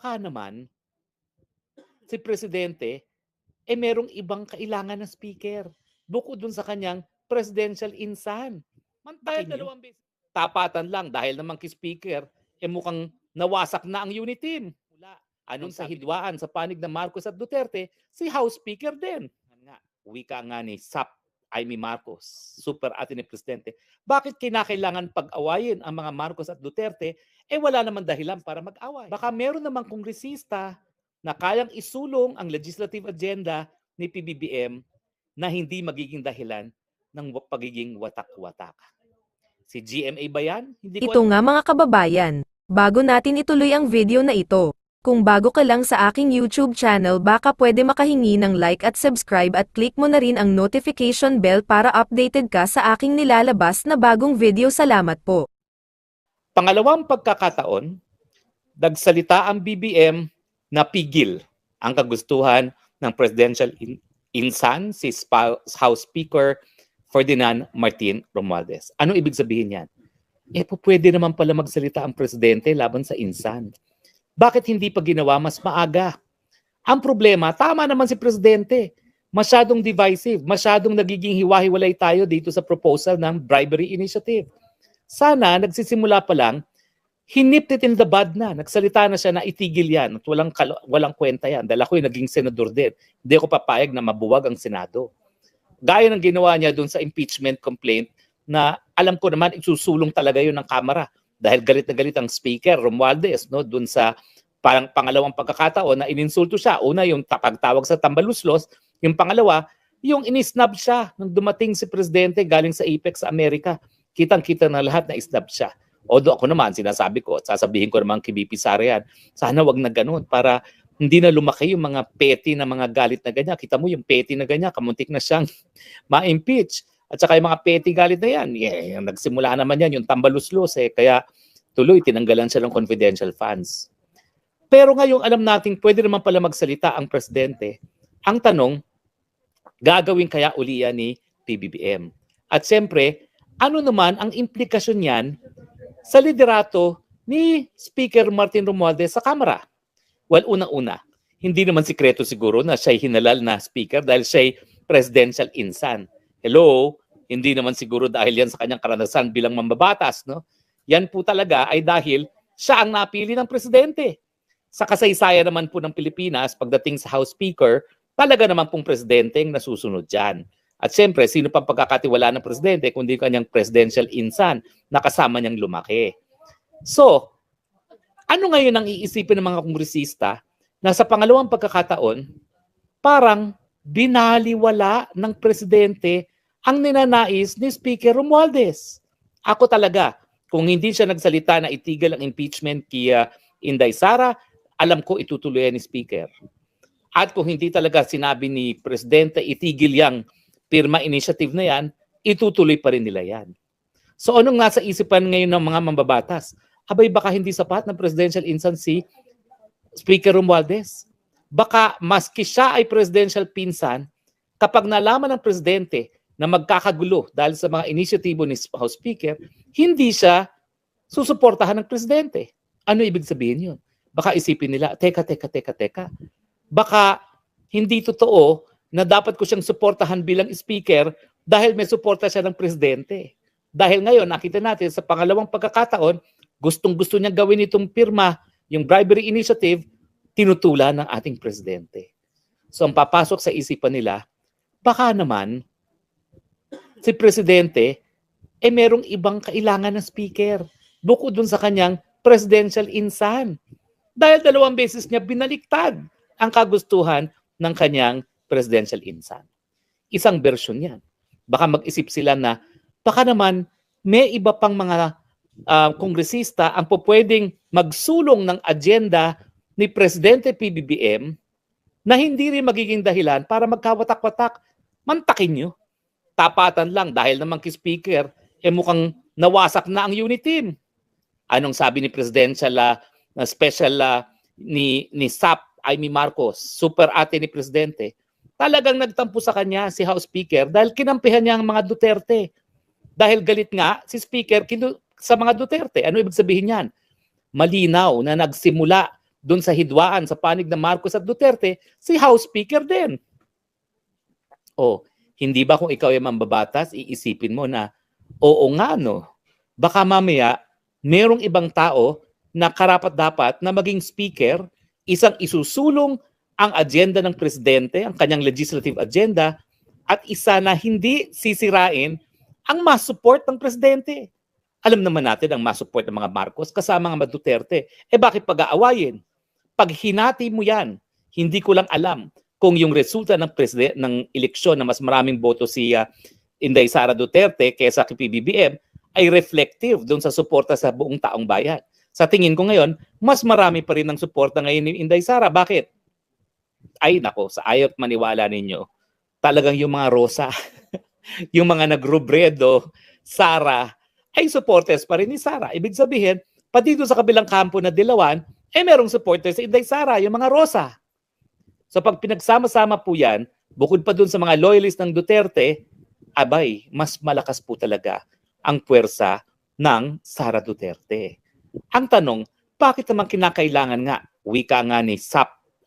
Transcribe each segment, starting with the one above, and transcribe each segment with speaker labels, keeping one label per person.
Speaker 1: Baka naman si Presidente, merong ibang kailangan na speaker. Bukod dun sa kanyang presidential insan. Dahil dalawang beses. Tapatan lang dahil naman speaker, mukhang nawasak na ang unit team. Anong sa hidwaan sa panig ng Marcos at Duterte, si House Speaker din. Wika nga ni Amy Marcos, super ate ni Presidente. Bakit kinakailangan pag-awayin ang mga Marcos at Duterte? Wala naman dahilan para mag-away. Baka meron namang kongresista na kayang isulong ang legislative agenda ni PBBM na hindi magiging dahilan ng pagiging watak-watak. Si GMA ba yan? Hindi ko
Speaker 2: Ito nga mga kababayan, bago natin ituloy ang video na ito, kung bago ka lang sa aking YouTube channel baka pwede makahingi ng like at subscribe at click mo na rin ang notification bell para updated ka sa aking nilalabas na bagong video. Salamat po.
Speaker 1: Pangalawang pagkakataon, nagsalita ang BBM na pigil ang kagustuhan ng presidential insan, si House Speaker Ferdinand Martin Romualdez. Ano ibig sabihin yan? Pwede naman pala magsalita ang presidente laban sa insan. Bakit hindi pa ginawa mas maaga? Ang problema, tama naman si presidente. Masyadong divisive, masyadong nagiging hiwa-hiwalay tayo dito sa proposal ng bribery initiative. Sana nagsisimula pa lang, he nipped it in the bud na. Nagsalita na siya na itigil yan at walang kwenta yan. Dahil ako'y naging senador din. Hindi ako papayag na mabuwag ang Senado. Gaya ng ginawa niya doon sa impeachment complaint na alam ko naman isusulong talaga yun ng Kamara. Dahil galit na galit ang Speaker Romualdez, no, doon sa parang pangalawang pagkakataon na ininsulto siya. Una, yung pagtawag sa tambaluslos. Yung pangalawa, yung inisnab siya nung dumating si Presidente galing sa Apex sa Amerika. Kitang-kita na lahat na isnab siya. Although ako naman, sinasabi ko, sasabihin ko naman kay BP Sara yan, sana wag na ganun para hindi na lumaki yung mga petty na mga galit na ganyan. Kita mo yung petty na ganyan, kamuntik na siyang ma-impeach. At saka yung mga petty galit na yan, nagsimula naman yan, yung tambaluslos kaya tuloy tinanggalan siya ng confidential funds. Pero ngayon alam natin pwede naman pala magsalita ang presidente. Ang tanong, gagawin kaya uli yan ni PBBM? At siyempre, ano naman ang implikasyon niyan sa liderato ni Speaker Martin Romualdez sa Kamara? Well, unang-una, hindi naman sikreto siguro na siya'y hinalal na speaker dahil siya'y presidential insan. Hello, hindi naman siguro dahil yan sa kanyang karanasan bilang mambabatas, no? Yan po talaga ay dahil siya ang napili ng presidente. Sa kasaysayan naman po ng Pilipinas, pagdating sa House Speaker, talaga naman pong presidente ang nasusunod dyan. At siyempre, sino pang pagkakatiwala ng presidente kundi kanyang presidential insan na kasama niyang lumaki. So, ano ngayon ang iisipin ng mga kongresista na sa pangalawang pagkakataon, parang binaliwala ng presidente ang ninanais ni Speaker Romualdez? Ako talaga, kung hindi siya nagsalita na itigil ang impeachment kay Inday Sara, alam ko itutuloy ni Speaker. At kung hindi talaga sinabi ni Presidente itigil yang pirma initiative na yan, itutuloy pa rin nila yan. So anong nasa isipan ngayon ng mga mambabatas? Abay baka hindi sapat na presidential insan si Speaker Romualdez. Baka maski siya ay presidential pinsan, kapag nalaman ng presidente na magkakagulo dahil sa mga inisyatibo ni House Speaker, hindi siya susuportahan ng presidente. Ano ibig sabihin yun? Baka isipin nila, teka. Baka hindi totoo na dapat ko siyang suportahan bilang speaker dahil may suporta siya ng presidente. Dahil ngayon, nakita natin sa pangalawang pagkakataon, gustong-gusto niya gawin itong pirma, yung bribery initiative, tinutulan ng ating presidente. So ang papasok sa isipan nila, baka naman si presidente, merong ibang kailangan na speaker bukod dun sa kanyang presidential insan. Dahil dalawang beses niya binaliktad ang kagustuhan ng kanyang presidential insan. Isang version yan. Baka mag-isip sila na baka naman may iba pang mga kongresista ang pwedeng magsulong ng agenda ni Presidente PBBM na hindi rin magiging dahilan para magkawatak-watak. Mantakin nyo. Tapatan lang dahil naman kay Speaker, mukhang nawasak na ang unit team. Anong sabi ni Presidential Special ni Amy Marcos, super ate ni Presidente, talagang nagtampo sa kanya si House Speaker dahil kinampihan niya ang mga Duterte. Dahil galit nga si Speaker sa mga Duterte. Ano ibig sabihin yan? Malinaw na nagsimula doon sa hidwaan, sa panig ng Marcos at Duterte, si House Speaker din. O, hindi ba kung ikaw ay mambabatas, iisipin mo na, oo nga no, baka mamaya, merong ibang tao na karapat-dapat na maging speaker, isang isusulong ang agenda ng presidente, ang kanyang legislative agenda, at isa na hindi sisirain ang mas-support ng presidente. Alam naman natin ang mas-support ng mga Marcos kasama ng mga Duterte. Bakit pag-aawayin? Pag hinati mo yan, hindi ko lang alam kung yung resulta ng ng eleksyon na mas maraming boto si Inday Sara Duterte kaysa kay PBBM ay reflective doon sa suporta sa buong taong bayan. Sa tingin ko ngayon, mas marami pa rin ng suporta ngayon ni Inday Sara. Bakit? Ay nako, sa aya't maniwala ninyo, talagang yung mga Rosa, yung mga nagrubredo, Sara, ay supporters pa rin ni Sara. Ibig sabihin, pati doon sa kabilang kampo na Dilawan, merong supporters si Inday Sara, yung mga Rosa. So pag pinagsama-sama po yan, bukod pa doon sa mga loyalist ng Duterte, abay, mas malakas po talaga ang puwersa ng Sara Duterte. Ang tanong, bakit naman kinakailangan nga, wika nga ni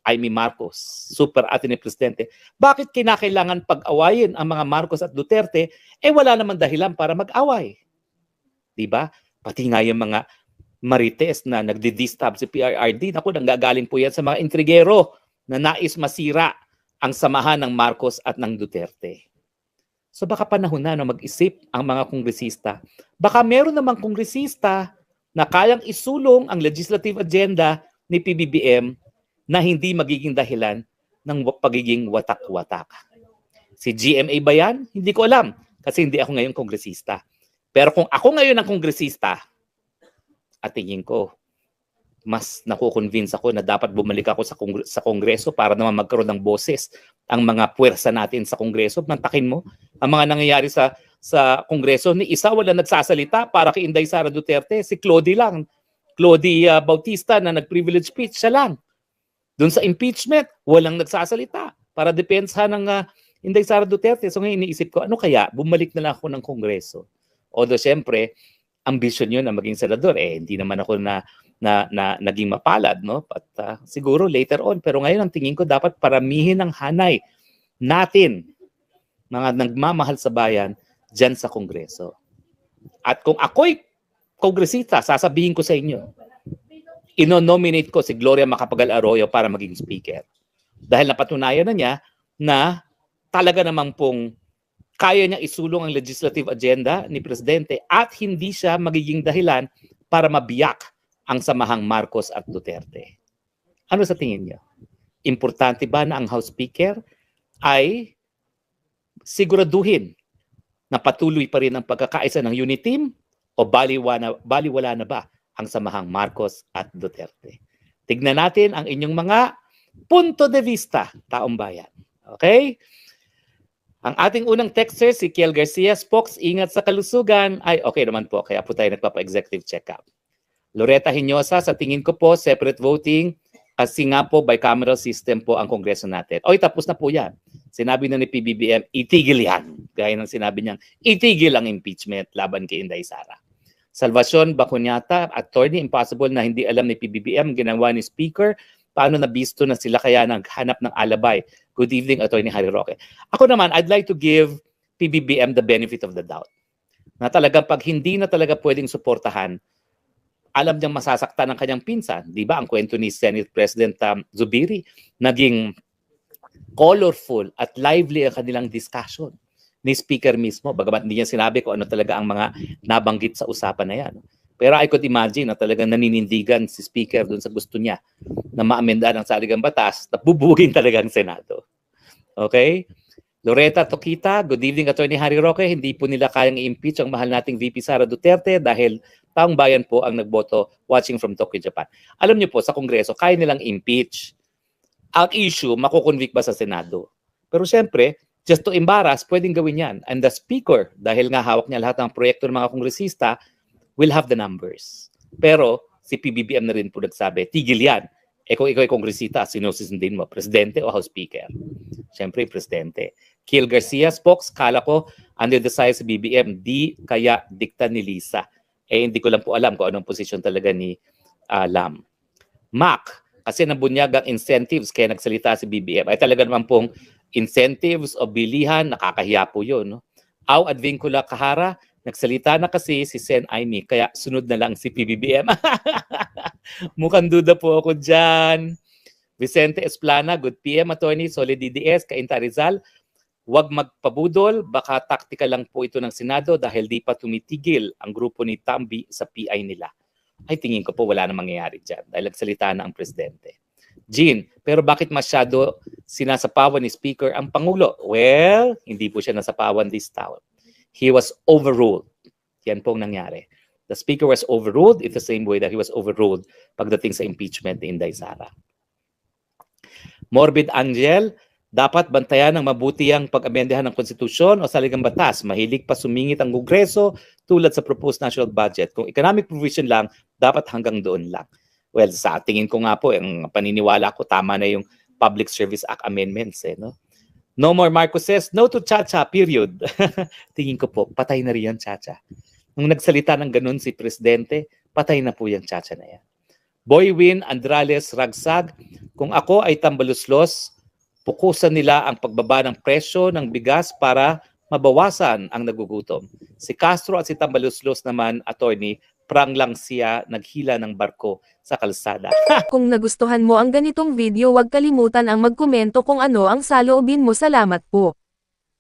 Speaker 1: Amy Marcos, super ate ni Presidente, bakit kinakailangan pag-awayin ang mga Marcos at Duterte, wala naman dahilan para mag-away. Diba? Pati nga yung mga Marites na nagdi-distab si PRRD, naku, nanggagaling po yan sa mga intrigero na nais masira ang samahan ng Marcos at ng Duterte. So baka panahon na mag-isip ang mga kongresista. Baka meron namang kongresista na kayang isulong ang legislative agenda ni PBBM na hindi magiging dahilan ng pagiging watak-watak. Si GMA ba yan? Hindi ko alam kasi hindi ako ngayon kongresista. Pero kung ako ngayon ang kongresista, at tingin ko, mas nakukonvince ako na dapat bumalik ako sa Kongreso para naman magkaroon ng boses ang mga puwersa natin sa Kongreso. Mantakin mo, ang mga nangyayari sa Kongreso, ni isa wala nagsasalita para kay Inday Sara Duterte, si Clody lang. Clody Bautista na nag-privilege speech, siya lang. Doon sa impeachment, walang nagsasalita para depensa ng Inday Sara Duterte. So ngayon iniisip ko, ano kaya? Bumalik na lang ako ng Kongreso. Although syempre, ambisyon yun na maging senador. Hindi naman ako na naging mapalad, no? But siguro later on. Pero ngayon ang tingin ko dapat paramihin ang hanay natin, mga nagmamahal sa bayan, dyan sa Kongreso. At kung ako'y kongresista, sasabihin ko sa inyo, ino-nominate ko si Gloria Macapagal Arroyo para maging speaker. Dahil napatunayan na niya na talaga namang pong kaya niya isulong ang legislative agenda ni Presidente at hindi siya magiging dahilan para mabiyak ang samahang Marcos at Duterte. Ano sa tingin niyo? Importante ba na ang House Speaker ay siguraduhin na patuloy pa rin ang pagkakaisa ng unit team o baliwala na ba ang samahang Marcos at Duterte? Tignan natin ang inyong mga punto de vista, taong bayan. Okay? Ang ating unang texter, si Kiel Garcia, Spox, ingat sa kalusugan. Ay, okay naman po. Kaya po tayo nagpapa-executive check-up. Loretta Hinosa, sa tingin ko po, separate voting kasi nga po bicameral system po ang Kongreso natin. Oy, tapos na po yan. Sinabi na ni PBBM, itigil yan. Gaya ng sinabi niyang, itigil ang impeachment laban kay Inday Sara. Salvacion Baconyata, attorney, impossible na hindi alam ni PBBM, ginawa ni Speaker, paano nabisto na sila kaya naghanap ng alabay. Good evening, Attorney Harry Roque. Ako naman, I'd like to give PBBM the benefit of the doubt. Na talagang pag hindi na talaga pwedeng suportahan, alam niyang masasaktan ng kanyang pinsan. Di ba? Ang kwento ni Senate President Zubiri, naging colorful at lively ang kanilang discussion ni Speaker mismo. Bagamat hindi niya sinabi kung ano talaga ang mga nabanggit sa usapan na yan. Pero I could imagine na talagang naninindigan si Speaker doon sa gusto niya na maamenda ng saligang batas na bubugin talaga ang Senado. Okay? Loretta Tokita, good evening, Attorney Harry Roque. Hindi po nila kayang i-impeach ang mahal nating VP Sara Duterte dahil taong bayan po ang nagboto watching from Tokyo, Japan. Alam niyo po, sa Kongreso, kaya nilang impeach. Ang issue, makukonvict ba sa Senado? Pero siyempre, just to embarrass, pwedeng gawin yan. And the Speaker, dahil nga hawak niya lahat ng proyekto ng mga kongresista, will have the numbers. Pero si PBBM na rin po nagsabi, tigil yan. Kung ikaw ay kongresista, sino susundin mo? Presidente o House Speaker? Siyempre, Presidente. Kiel Garcia, Spox, kala ko under the size of BBM, di kaya dikta ni Lisa. Hindi ko lang po alam kung anong posisyon talaga ni Lam. Mac, kasi nabunyag ang incentives kaya nagsalita si BBM. Ay talaga naman pong incentives o bilihan, nakakahiya po yun. No? Aw Advincula Kahara, nagsalita na kasi si Sen Aimee, kaya sunod na lang si PBBM. Mukhang duda po ako dyan. Vicente Esplana, good PM, attorney, Solid DDS, Cainta Rizal, huwag magpabudol, baka taktika lang po ito ng Senado dahil di pa tumitigil ang grupo ni Tambi sa PI nila. Ay tingin ko po wala na mangyayari dyan dahil nagsalita na ang presidente. Jean, pero bakit masyado sinasapawan ni Speaker ang Pangulo? Well, hindi po siya nasapawan this time. He was overruled. Yan po ang nangyari. The Speaker was overruled in the same way that he was overruled pagdating sa impeachment ni Inday Sara. Morbid Angel, dapat bantayan ng mabuti ang pag-amendahan ng konstitusyon o saligang batas. Mahilig pa sumingit ang Kongreso tulad sa proposed national budget. Kung economic provision lang, dapat hanggang doon lang. Well, sa tingin ko nga po, ang paniniwala ko, tama na yung Public Service Act amendments. No? No more Marcoses, no to Chacha, period. Tingin ko po, patay na rin yan, Chacha. Nung nagsalita ng ganun si Presidente, patay na po yung Chacha na yan. Boywin Andrales Ragsag, kung ako ay tambaluslos, pukusan nila ang pagbaba ng presyo ng bigas para mabawasan ang nagugutom. Si Castro at si Tambaluslos naman, attorney, prang lang siya naghila ng barko sa kalsada.
Speaker 2: Kung nagustuhan mo ang ganitong video, huwag kalimutan ang magkomento kung ano ang saloobin mo. Salamat po.